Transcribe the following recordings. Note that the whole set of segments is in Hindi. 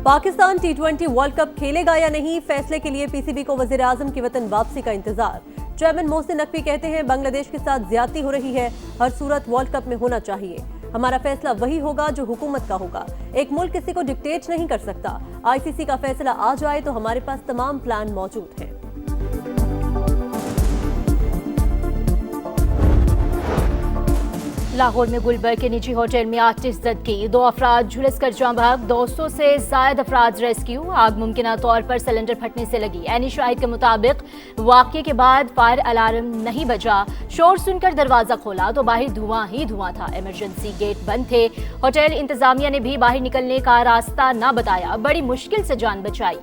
पाकिस्तान T20 वर्ल्ड कप खेलेगा या नहीं, फैसले के लिए पीसीबी को वजीर आजम की वतन वापसी का इंतजार। चेयरमैन मोहसिन नकवी कहते हैं बांग्लादेश के साथ ज्यादती हो रही है, हर सूरत वर्ल्ड कप में होना चाहिए। हमारा फैसला वही होगा जो हुकूमत का होगा, एक मुल्क किसी को डिक्टेट नहीं कर सकता। आईसीसी का फैसला आ जाए तो हमारे पास तमाम प्लान मौजूद हैं। लाहौर में गुलबर्ग के निजी होटल में आतिश ज़दगी, 2 अफराद झुलसकर जाँ बहक, 200 से ज्यादा अफराद रेस्क्यू। आग मुमकिन तौर पर सिलेंडर फटने से लगी। एनी शाहिद के मुताबिक वाक़ये के बाद फायर अलार्म नहीं बजा, शोर सुनकर दरवाजा खोला तो बाहर धुआं ही धुआं था। इमरजेंसी गेट बंद थे। होटल इंतजामिया ने भी बाहर निकलने का रास्ता न बताया, बड़ी मुश्किल से जान बचाई।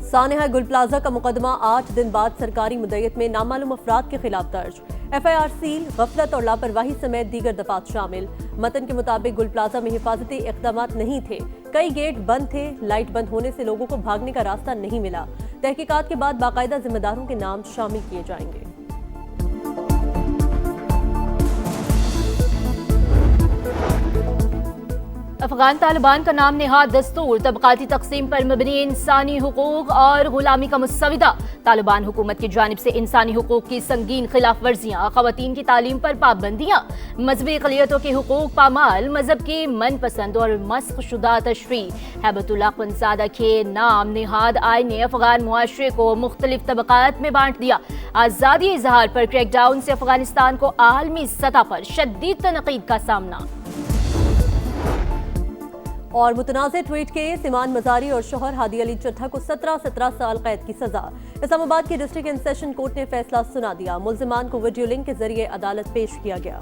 सानेहा गुल प्लाजा का मुकदमा 8 दिन बाद सरकारी मुद्दत में नामालूम अफराद के खिलाफ दर्ज। FIR सील, गफलत और लापरवाही समेत दीगर दफात शामिल। मतन के मुताबिक गुल प्लाजा में हिफाजती इक़दाम नहीं थे, कई गेट बंद थे, लाइट बंद होने से लोगों को भागने का रास्ता नहीं मिला। तहकीकात के बाद बाकायदा जिम्मेदारों के नाम शामिल किए जाएंगे। अफगान तालिबान का नाम नेहाद दस्तूर, तबकाती तकसीम पर मबनी इंसानी हुकूक और गुलामी का मुसविदा। तालिबान हुकूमत की जानिब से इंसानी हुकूक की संगीन खिलाफ वर्जियाँ, खवातीन की तालीम पर पाबंदियाँ, मजहबी अक़लियतों के हुकूक पामाल, मजहब की मनपसंद और मस्ख शुदा तशरी। हैबतुल्लाह अख्वंदज़ादा के नाम नेहाद आइन ने अफगान मुआशरे को मुख्तलिफ तबकात में बांट दिया। आज़ादी इजहार पर क्रैकडाउन से अफगानिस्तान को आलमी सतह पर शदीद तनकीद का सामना। और मुतनाज़े ट्वीट केस, इमान मजारी और शोहर हादी अली चड्ढा को 17 साल कैद की सजा। इस्लामाबाद की डिस्ट्रिक्ट एंड सेशन कोर्ट ने फैसला सुना दिया। मुल्जिमान को वीडियो लिंक के जरिए अदालत पेश किया गया।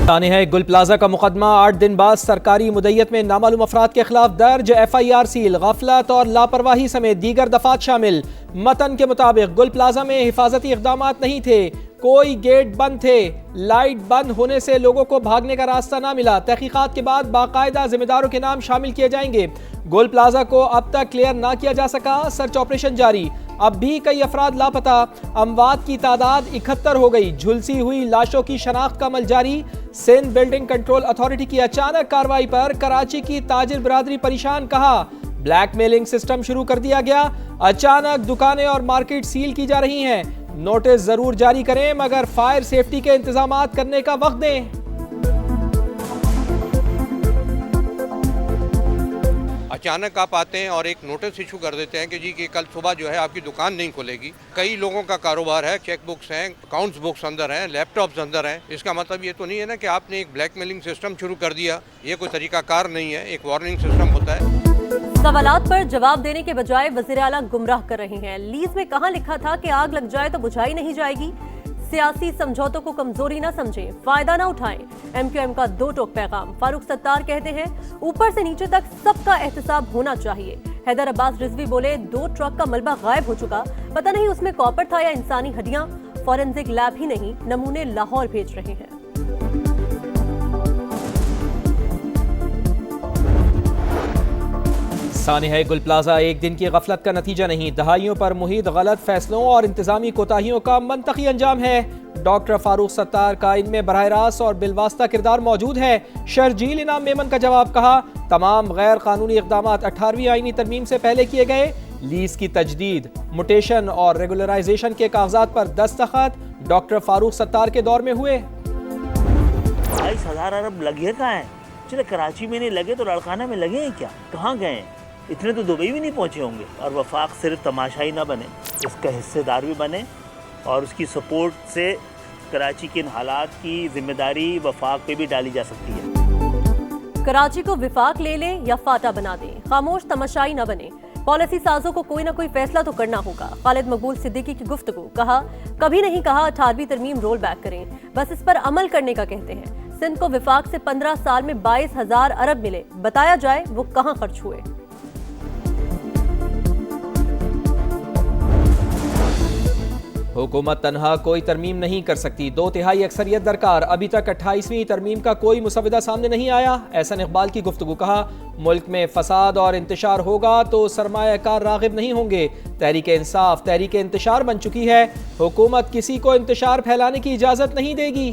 सानेहा गुल प्लाजा का मुकदमा 8 दिन बाद सरकारी मुद्दत में नामालूम अफराद के खिलाफ दर्ज। FIR सील, गफलत और लापरवाही समेत दीगर दफात शामिल। मतन के मुताबिक गुल प्लाजा में हिफाजती इक़दाम नहीं थे, कोई गेट बंद थे, लाइट बंद होने से लोगों को भागने का रास्ता ना मिला। तहकीकात के बाद बाकायदा जिम्मेदारों के नाम शामिल किए जाएंगे। गुल प्लाजा को अब तक क्लियर ना किया जा सका, सर्च ऑपरेशन जारी। अब भी कई अफराद लापता, अमवात की तादाद 71 हो गई। झुलसी हुई लाशों की शनाख्त का अमल जारी। सिंध बिल्डिंग कंट्रोल अथॉरिटी की अचानक कार्रवाई पर कराची की ताजिर बिरादरी परेशान, कहा ब्लैकमेलिंग सिस्टम शुरू कर दिया गया। अचानक दुकानें और मार्केट सील की जा रही हैं। नोटिस जरूर जारी करें मगर फायर सेफ्टी के इंतजामात करने का वक्त दें। अचानक आप आते हैं और एक नोटिस इशू कर देते हैं कि जी कि कल सुबह जो है आपकी दुकान नहीं खुलेगी। कई लोगों का कारोबार है, चेक बुक्स हैं, अकाउंट्स बुक्स अंदर हैं, लैपटॉप्स अंदर हैं। इसका मतलब ये तो नहीं है ना कि आपने एक ब्लैकमेलिंग सिस्टम शुरू कर दिया। ये कोई तरीकाकार नहीं है, एक वार्निंग सिस्टम होता है। सवालात पर जवाब देने के बजाय वज़ीर आला गुमराह कर रहे हैं। लीज में कहां लिखा था कि आग लग जाए तो बुझाई नहीं जाएगी। सियासी समझौतों को कमजोरी ना समझें, फायदा ना उठाएं। MQM का 2 टोक पैगाम। फारूक सत्तार कहते हैं ऊपर से नीचे तक सबका एहतसाब होना चाहिए। हैदर अब्बास रिजवी बोले 2 ट्रक का मलबा गायब हो चुका, पता नहीं उसमें कॉपर था या इंसानी हड्डियां। फॉरेंसिक लैब ही नहीं, नमूने लाहौर भेज रहे हैं। सानेहा गुल प्लाजा एक दिन की गफलत का नतीजा नहीं, दहाइयों पर मुहित गलत फैसलों और इंतजामी कोताहियों का मंतकी अंजाम है। डॉक्टर फारूक सत्तार का इनमें बराह रास्त और बिलवास्ता किरदार मौजूद है। शर्जील इनाम मेमन का जवाब, कहा तमाम गैर कानूनी इक़दाम 18वीं आईनी तरमीम से पहले किए गए। लीज की तजदीद, मुटेशन और रेगुलराइजेशन के कागजात पर दस्तखत डॉक्टर फारूक सत्तार के दौर में हुए। 22,000 अरब लगे कहाँ हैं? चले कराची में नहीं लगे तो लड़खाना में लगे हैं क्या? कहाँ गए हैं? इतने तो दुबई भी नहीं पहुँचे होंगे। और वफाक सिर्फ तमाशाई ना बने, इसका हिस्सेदार भी बने और उसकी सपोर्ट से कराची के इन हालात की जिम्मेदारी वफाक पे भी डाली जा सकती है। कराची को विफाक ले ले या फाटा बना दे, खामोश तमाशाई न बने। पॉलिसी साजों को कोई ना कोई फैसला तो करना होगा। खालिद मकबूल सिद्दीकी की गुफ्तगू, कहा कभी नहीं कहा 18वीं तरमीम रोल बैक करें, बस इस पर अमल करने का कहते हैं। सिंध को विफाक से 15 साल में 22,000 अरब मिले, बताया जाए वो कहाँ खर्च हुए। हुकूमत तनहा कोई तरमीम नहीं कर सकती, 2/3 अक्सरियत दरकार। अभी तक 28वीं तरमीम का कोई मुसविदा सामने नहीं आया। एहसन इकबाल की गुफ्तगू, कहा मुल्क में फसाद और इंतशार होगा तो सरमायाकार रागिब नहीं होंगे। तहरीक इंसाफ तहरीक इंतशार बन चुकी है, हुकूमत किसी को इंतशार फैलाने की इजाज़त नहीं देगी।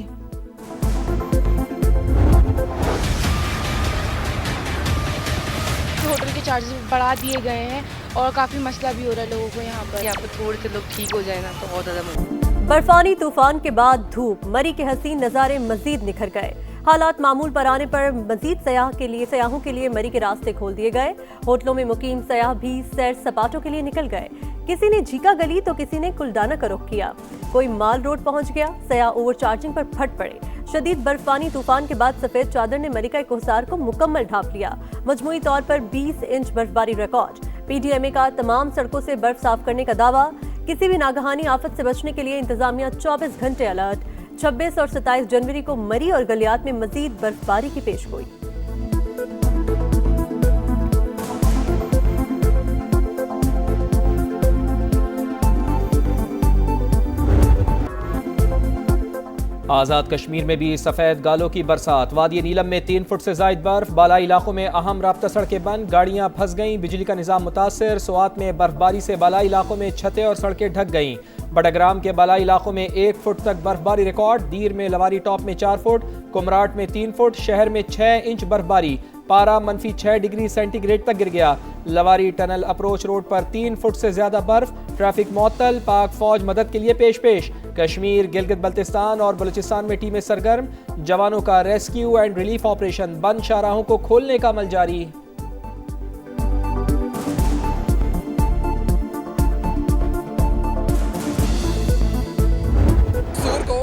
चार्जेस बढ़ा दिए गए हैं और काफ़ी मसला भी हो रहा है लोगों को यहाँ पर थोड़े से लोग ठीक हो जाए ना तो बहुत ज़्यादा मदद। बर्फानी तूफान के बाद धूप, मरी के हसीन नज़ारे मजीद निखर गए। हालात मामूल पर आने पर मजीद सयाहों के लिए मरी के रास्ते खोल दिए गए। होटलों में मुकीम सयाह भी सैर सपाटों के लिए निकल गए। किसी ने झीका गली तो किसी ने कुलडाना का रुख किया। कोई माल रोड पहुंच गया। सयाह ओवरचार्जिंग पर फट पड़े। शदीद बर्फानी तूफान के बाद सफेद चादर ने मरी का एक हिसार को मुकम्मल ढांप लिया। मजमूई तौर पर 20 इंच बर्फबारी रिकॉर्ड। पीडीएमए का तमाम सड़कों से बर्फ साफ करने का दावा। किसी भी नागहानी आफत से बचने के लिए इंतजामिया 24 घंटे अलर्ट। 26 और 27 जनवरी को मरी और गलियात में मजीद बर्फबारी की पेशगोई। आज़ाद कश्मीर में भी सफ़ेद गालों की बरसात। वादी नीलम में 3 फुट से ज़ायद बर्फ। बालाई इलाकों में अहम राब्ता सड़कें बंद, गाड़ियां फंस गईं, बिजली का निज़ाम मुतासर। सोआत में बर्फबारी से बालाई इलाकों में छतें और सड़कें ढक गईं। बड़ग्राम के बालाई इलाकों में 1 फुट तक बर्फबारी रिकॉर्ड। दीर में लवारी टॉप में 4 फुट, कुमराट में 3 फुट, शहर में 6 इंच बर्फबारी। पारा -6 डिग्री सेंटीग्रेड तक गिर गया। लवारी टनल अप्रोच रोड पर 3 फुट से ज्यादा बर्फ। ट्रैफिक मुअत्तल। पाक फौज मदद के लिए पेश। कश्मीर, गिलगित बल्तिस्तान और बलूचिस्तान में टीमें सरगर्म। जवानों का रेस्क्यू एंड रिलीफ ऑपरेशन। बंद शाहराहों को खोलने का अमल जारी।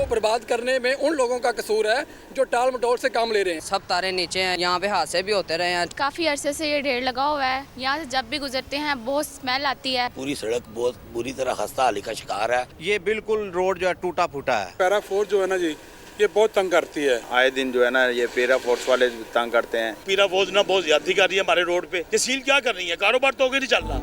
बर्बाद करने में उन लोगों का कसूर है जो टाल मटोल से काम ले रहे हैं। सब तारे नीचे हैं, यहाँ पे हादसे भी होते रहे हैं। काफ़ी अरसे से ये ढेर लगा हुआ है। यहाँ से जब भी गुजरते हैं बहुत स्मेल आती है। पूरी सड़क बहुत बुरी तरह खस्ता हाली का शिकार है। ये बिल्कुल रोड जो है टूटा फूटा है। पैरा फोर्स जो है ना जी, ये बहुत तंग करती है। आए दिन जो है ना ये पैरा फोर्स वाले तंग करते हैं। पीरा फोर्स ना बहुत ज्यादा कर रही है हमारे रोड पे। ये सील क्या कर रही है? कारोबार तो होगे नहीं चल रहा।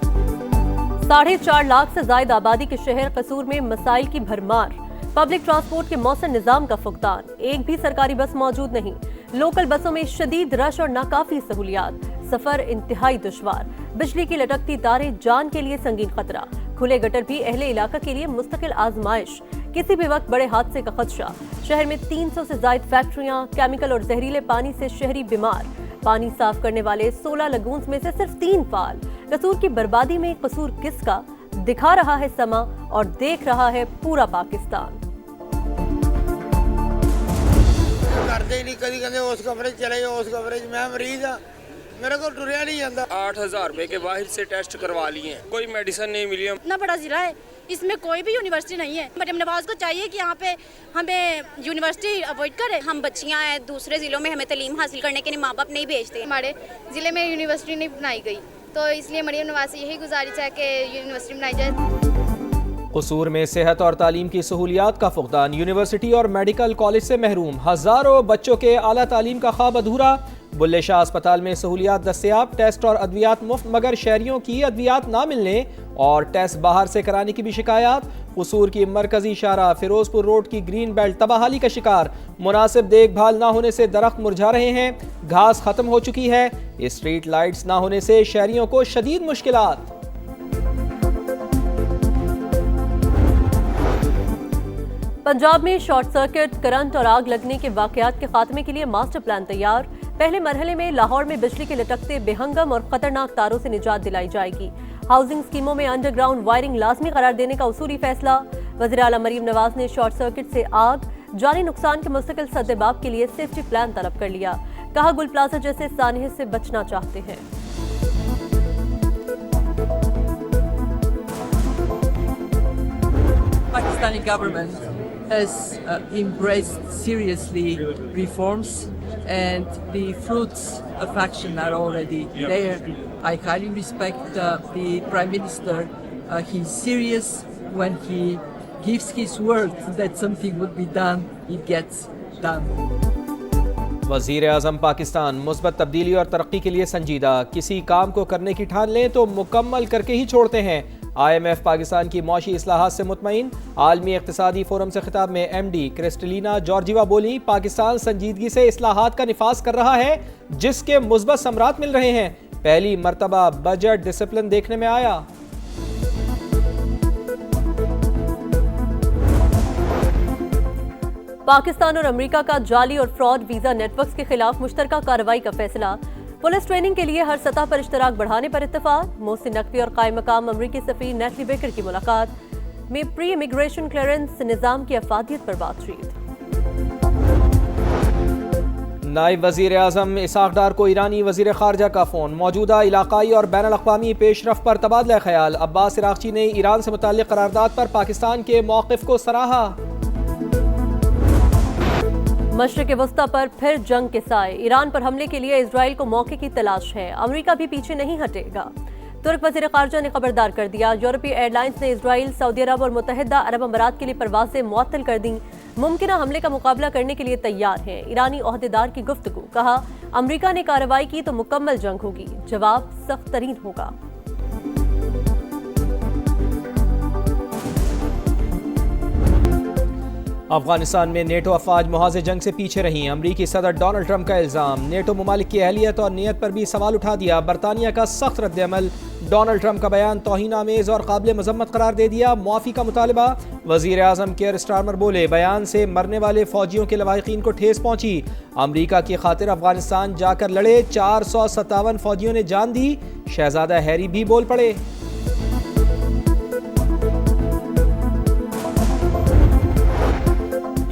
4.5 लाख से ज्यादा आबादी के शहर कसूर में मसाइल की भरमार। पब्लिक ट्रांसपोर्ट के मौसम निजाम का फुकदान। एक भी सरकारी बस मौजूद नहीं। लोकल बसों में शदीद रश और नाकाफी सहूलियात। सफर इंतहाई दुश्वार। बिजली की लटकती तारें जान के लिए संगीन खतरा। खुले गटर भी अहले इलाका के लिए मुस्तकिल आजमाइश। किसी भी वक्त बड़े हादसे का खदशा। शहर में 300 से ज्यादा फैक्ट्रियां। केमिकल और जहरीले पानी से शहरी बीमार। पानी साफ करने वाले 16 लगून्स में से सिर्फ 3 फाल। कसूर की बर्बादी में कसूर किसका? दिखा रहा है समा और देख रहा है पूरा पाकिस्तान। करते ही नहीं, कभी कहते उस कवरेज चले जाओ, उस कवरेज मैं मरीज हाँ, मेरे को टुरिया नहीं जाता। 8,000 रुपए के बाहर से टेस्ट करवा लिए, कोई मेडिसिन नहीं मिली। इतना बड़ा जिला है, इसमें कोई भी यूनिवर्सिटी नहीं है। मरियम नवाज को चाहिए कि यहाँ पे हमें यूनिवर्सिटी अवॉइड करे। हम बच्चियाँ हैं, दूसरे जिलों में हमें तालीम हासिल करने के लिए माँ बाप नहीं भेजते। हमारे जिले में यूनिवर्सिटी नहीं बनाई गई, तो इसलिए मरियम नवाज से यही गुजारिश है कि यूनिवर्सिटी बनाई जाए। कसूर में सेहत और तालीम की सहूलियात का फुकदान। यूनिवर्सिटी और मेडिकल कॉलेज से महरूम। हजारों बच्चों के आला तालीम का ख्वाब अधूरा। बुल्ले शाह अस्पताल में सहूलियात दस्तयाब। टेस्ट और अद्वियात मुफ्त, मगर शहरियों की अद्वियात ना मिलने और टेस्ट बाहर से कराने की भी शिकायत। कसूर की मरकजी शाहरा फिरोजपुर रोड की ग्रीन बेल्ट तबाहाली का शिकार। मुनासिब देखभाल ना होने से दरख्त मुरझा रहे हैं। घास खत्म हो चुकी है। स्ट्रीट लाइट्स ना होने से शहरियों को शदीद मुश्किलात। पंजाब में शॉर्ट सर्किट, करंट और आग लगने के वाकयात के खात्मे के लिए मास्टर प्लान तैयार। पहले मरहले में लाहौर में बिजली के लटकते बेहंगम और खतरनाक तारों से निजात दिलाई जाएगी। हाउसिंग स्कीमों में अंडरग्राउंड वायरिंग लाजमी करार देने का उसूली फैसला। वज़ीर आला मरीम नवाज ने शॉर्ट सर्किट से आग, जानी नुकसान के मुस्तकिल सद्देबाब के लिए सेफ्टी प्लान तलब कर लिया। कहा गुल प्लाजा जैसे सानहे से बचना चाहते हैं। Pakistani government has embraced seriously reforms and the fruits of action are already there. I highly respect the Prime Minister. He's serious when he gives his word that something would be done, it gets done. वज़ीर आज़म पाकिस्तान मुस्बत तब्दीली और तरक्की के लिए संजीदा। किसी काम को करने की ठान लें तो मुकम्मल करके ही छोड़ते हैं। IMF पाकिस्तान की मौशी इस्लाहात से मुतमईन। आलमी इक़्तिसादी फोरम से खिताब में MD क्रिस्टलिना जॉर्जिवा बोली, पाकिस्तान संजीदगी से इस्लाहात का निफाज कर रहा है जिसके मुस्बत समरात मिल रहे हैं। पहली मर्तबा बजट डिसिप्लिन देखने में आया। पाकिस्तान और अमेरिका का जाली और फ्रॉड वीजा नेटवर्क्स के खिलाफ मुश्तरका कार्रवाई का फैसला। पुलिस ट्रेनिंग के लिए हर सतह पर इश्तराक बढ़ाने पर इत्तेफाक। मोहसिन नकवी और कायम मकाम अमरीकी सफीर नेटली बेकर की मुलाकात में प्री इमिग्रेशन क्लियरेंस निज़ाम की अफादियत पर बातचीत। नायब वजीर आजम इसहाक डार को ईरानी वजीर खारजा का फोन। मौजूदा इलाकाई और बैन अल-अक़वामी पेशरफ पर तबादला ख्याल। अब्बास इराक़ची ने ईरान से मुताल्लिक़ करारदाद पर पाकिस्तान के मौक़िफ़ को सराहा। मशरिक़ वस्ता पर फिर जंग के साए। ईरान पर हमले के लिए इजराइल को मौके की तलाश है। अमेरिका भी पीछे नहीं हटेगा। तुर्क वज़ीर ख़ारजा ने खबरदार कर दिया। यूरोपीय एयरलाइंस ने इजराइल, सऊदी अरब और मुत्तहिदा अरब अमारात के लिए परवाज़ें मुअत्तल कर दी। मुमकिना हमले का मुकाबला करने के लिए तैयार हैं। ईरानी ओहदेदार की गुफ्तगू। कहा, अमेरिका ने कार्रवाई की तो मुकम्मल जंग होगी, जवाब सख्त तरीन होगा। अफगानिस्तान में नेटो अफवाज मुहाज़े जंग से पीछे रहीं। अमरीकी सदर डोनाल्ड ट्रंप का इल्ज़ाम। नेटो ममालिक की अहलियत और नीयत पर भी सवाल उठा दिया। बरतानिया का सख्त रद्द-ए-अमल। डोनाल्ड ट्रंप का बयान तौहीन-आमेज़ और काबिल मज़म्मत करार दे दिया। मुआफ़ी का मुतालबा। वज़ीर आज़म केयर स्टारमर बोले, बयान से मरने वाले फ़ौजियों के लवाहिकीन को ठेस पहुंची। अमरीका की खातिर अफगानिस्तान जाकर लड़े 457 फ़ौजियों ने जान दी। शहजादा हैरी भी बोल पड़े।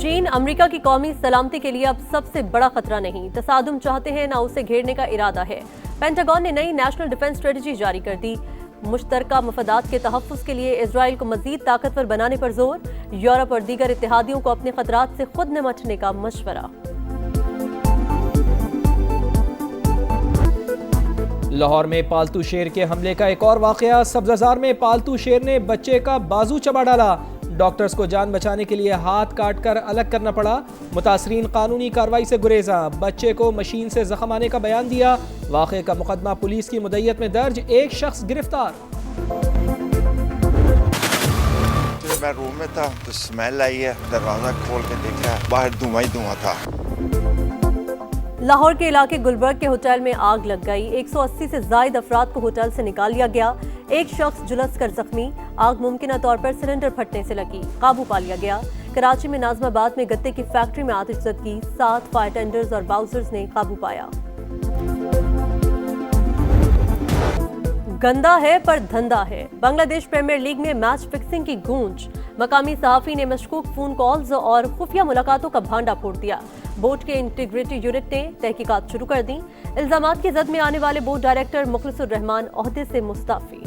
चीन अमेरिका की कौमी सलामती के लिए अब सबसे बड़ा खतरा नहीं। तसादुम चाहते हैं, ना उसे घेरने का इरादा है। पेंटागन ने नई नेशनल डिफेंस स्ट्रेटजी जारी कर दी। मुश्तरका मफादात के तहफ़्फ़ुज़ के लिए इजराइल को मज़ीद ताकतवर बनाने पर जोर। यूरोप और दीगर इत्तेहादियों को अपने खतरात से खुद निमटने का मशवरा। लाहौर में पालतू शेर के हमले का एक और वाक़या। सब्ज़ाज़ार में पालतू शेर ने बच्चे का बाजू चबा डाला। डॉक्टर्स को जान बचाने के लिए हाथ काट कर अलग करना पड़ा। मुतासरीन कानूनी कार्रवाई से गुरेजा। बच्चे को मशीन से जख्म आने का बयान दिया। वाक़े का मुकदमा पुलिस की मुद्दत में दर्ज। एक शख्स गिरफ्तार। मैं रूम में था तो स्मेल आई है, दरवाजा खोल के देखा, बाहर धुआं ही धुआं था। लाहौर के इलाके गुलबर्ग के होटल में आग लग गई। 180 से ज़ायद अफराद को होटल से निकाल लिया गया। एक शख्स झुलस कर जख्मी। आग मुमकिना तौर पर सिलेंडर फटने से लगी, काबू पा लिया गया। कराची में नाज़माबाद में गत्ते की फैक्ट्री में आतिशज़दगी। 7 फायर टेंडर्स और बाउजर्स ने काबू पाया। गंदा है पर धंधा है। बांग्लादेश प्रीमियर लीग में मैच फिक्सिंग की गूंज। मकामी सहाफ़ी ने मशकूक फोन कॉल्स और खुफिया मुलाकातों का भांडा फोड़ दिया। बोर्ड के इंटीग्रिटी यूनिट ने तहकीकात शुरू कर दी। इल्जामात की जद में आने वाले बोर्ड डायरेक्टर मुखलिसुर रहमान ओहदे से मुस्तफी।